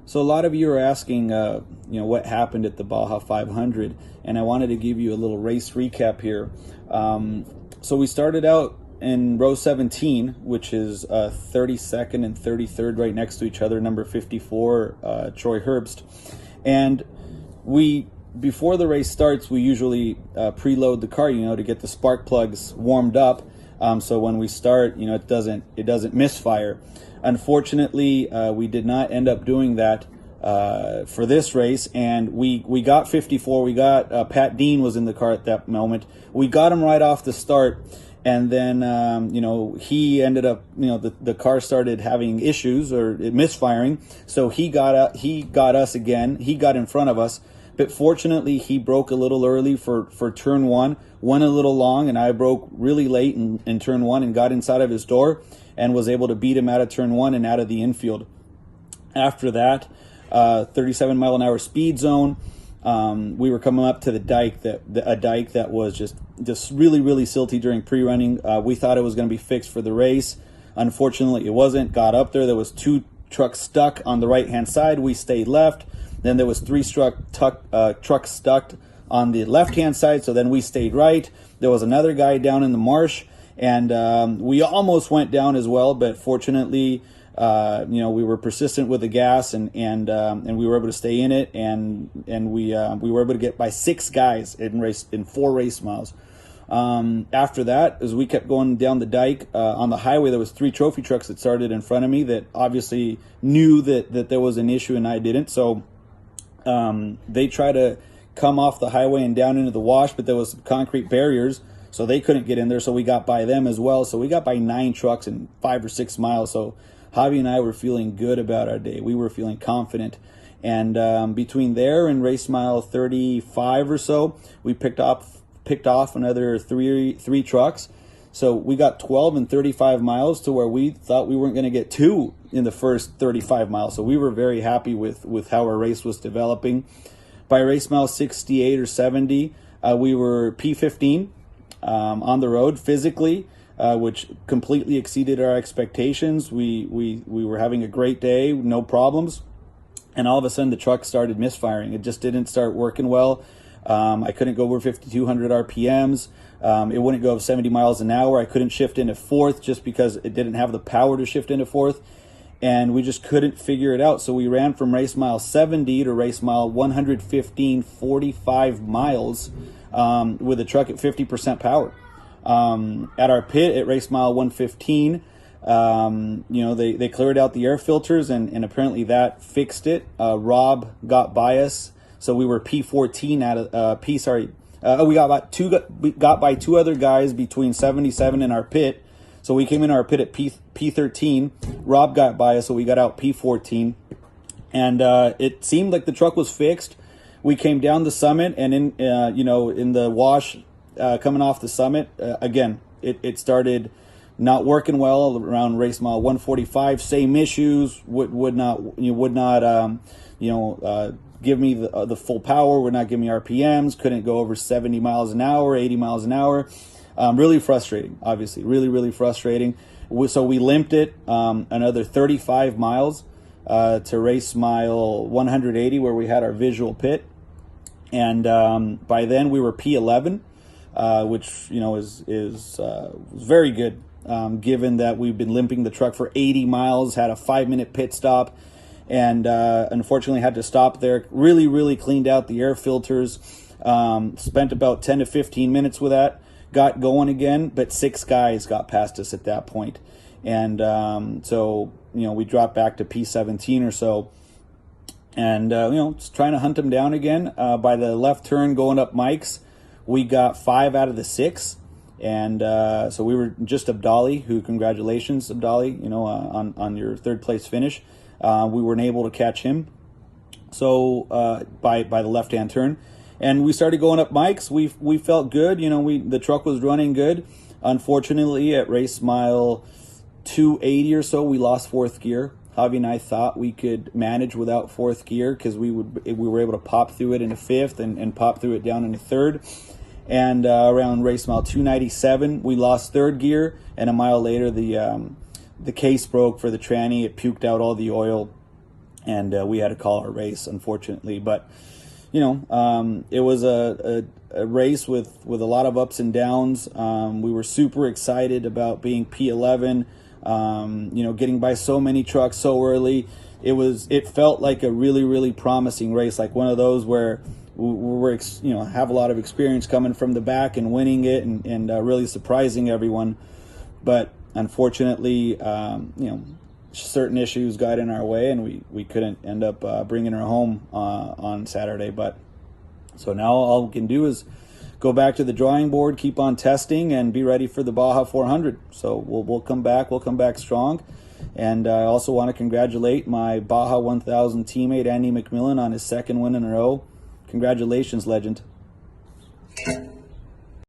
So a lot of you are asking, what happened at the Baja 500, and I wanted to give you a little race recap here. So we started out in row 17, which is 32nd and 33rd, right next to each other, number 54, Troy Herbst. And before the race starts, we usually preload the car, to get the spark plugs warmed up. So when we start, it doesn't misfire. Unfortunately, we did not end up doing that for this race, and we got 54. We got Pat Dean was in the car at that moment. We got him right off the start, and then he ended up the car started having issues or misfiring. So he got us again. He got in front of us, but fortunately he broke a little early for turn one. Went a little long, and I broke really late in turn one and got inside of his door and was able to beat him out of turn one and out of the infield. After that, 37 mile an hour speed zone. We were coming up to the dike a dike that was just really, really silty during pre-running. We thought it was going to be fixed for the race. Unfortunately, it wasn't. Got up there. There was 2 trucks stuck on the right-hand side. We stayed left. Then there was 3 trucks stuck on the left-hand side. So then we stayed right. There was another guy down in the marsh, and we almost went down as well. But fortunately, we were persistent with the gas, and we were able to stay in it, and we were able to get by 6 guys in 4 race miles. After that, as we kept going down the dike on the highway, there was 3 trophy trucks that started in front of me that obviously knew that there was an issue and I didn't. So they tried to come off the highway and down into the wash, but there was some concrete barriers, so they couldn't get in there. So we got by them as well. So we got by 9 trucks in 5 or 6 miles. So Javi and I were feeling good about our day. We were feeling confident. And between there and race mile 35 or so, we picked off another three trucks. So we got 12 and 35 miles to where we thought we weren't going to get 2 in the first 35 miles. So we were very happy with how our race was developing. By race mile 68 or 70, we were P15 on the road physically, which completely exceeded our expectations. We were having a great day, no problems. And all of a sudden the truck started misfiring. It just didn't start working well. I couldn't go over 5,200 RPMs. It wouldn't go over 70 miles an hour. I couldn't shift into fourth just because it didn't have the power to shift into fourth. And we just couldn't figure it out. So we ran from race mile 70 to race mile 115, 45 miles with the truck at 50% power. At our pit at race mile 115, they cleared out the air filters, and apparently that fixed it. Rob got by us, so we were P14 out of we got by 2 other guys between 77 and our pit. So we came in our pit at P13. Rob got by us, so we got out P14, and it seemed like the truck was fixed. We came down the summit, and in the wash coming off the summit, again, it started not working well around race mile 145. Same issues. Would not give me the full power. Would not give me RPMs. Couldn't go over 70 miles an hour, 80 miles an hour. Really frustrating, obviously. Really, really frustrating. So we limped it another 35 miles to race mile 180, where we had our visual pit. And by then we were P11, which is very good, given that we've been limping the truck for 80 miles, had a 5-minute pit stop, and unfortunately had to stop there. Really, really cleaned out the air filters. Spent about 10 to 15 minutes with that. Got going again, but 6 guys got past us at that point. And so we dropped back to P17 or so. And, just trying to hunt them down again. By the left turn going up Mike's, we got 5 out of the 6. And so we were just Abdali, who, congratulations, Abdali, on your 3rd place finish. We weren't able to catch him. So by the left-hand turn. And we started going up Mike's. We felt good. The truck was running good. Unfortunately, at race mile 280 or so, we lost 4th gear. Javi and I thought we could manage without 4th gear because we were able to pop through it into 5th and pop through it down into 3rd. And around race mile 297, we lost 3rd gear. And a mile later, the case broke for the tranny. It puked out all the oil. and we had to call our race, unfortunately. But it was a race with a lot of ups and downs. We were super excited about being P11. Getting by so many trucks so early. It felt like a really, really promising race, like one of those where we're have a lot of experience coming from the back and winning it and really surprising everyone. But unfortunately, certain issues got in our way, and we couldn't end up bringing her home on Saturday. But so now all we can do is go back to the drawing board, keep on testing, and be ready for the Baja 400. So we'll come back. We'll come back strong. And I also want to congratulate my Baja 1000 teammate Andy McMillan on his second win in a row. Congratulations, legend.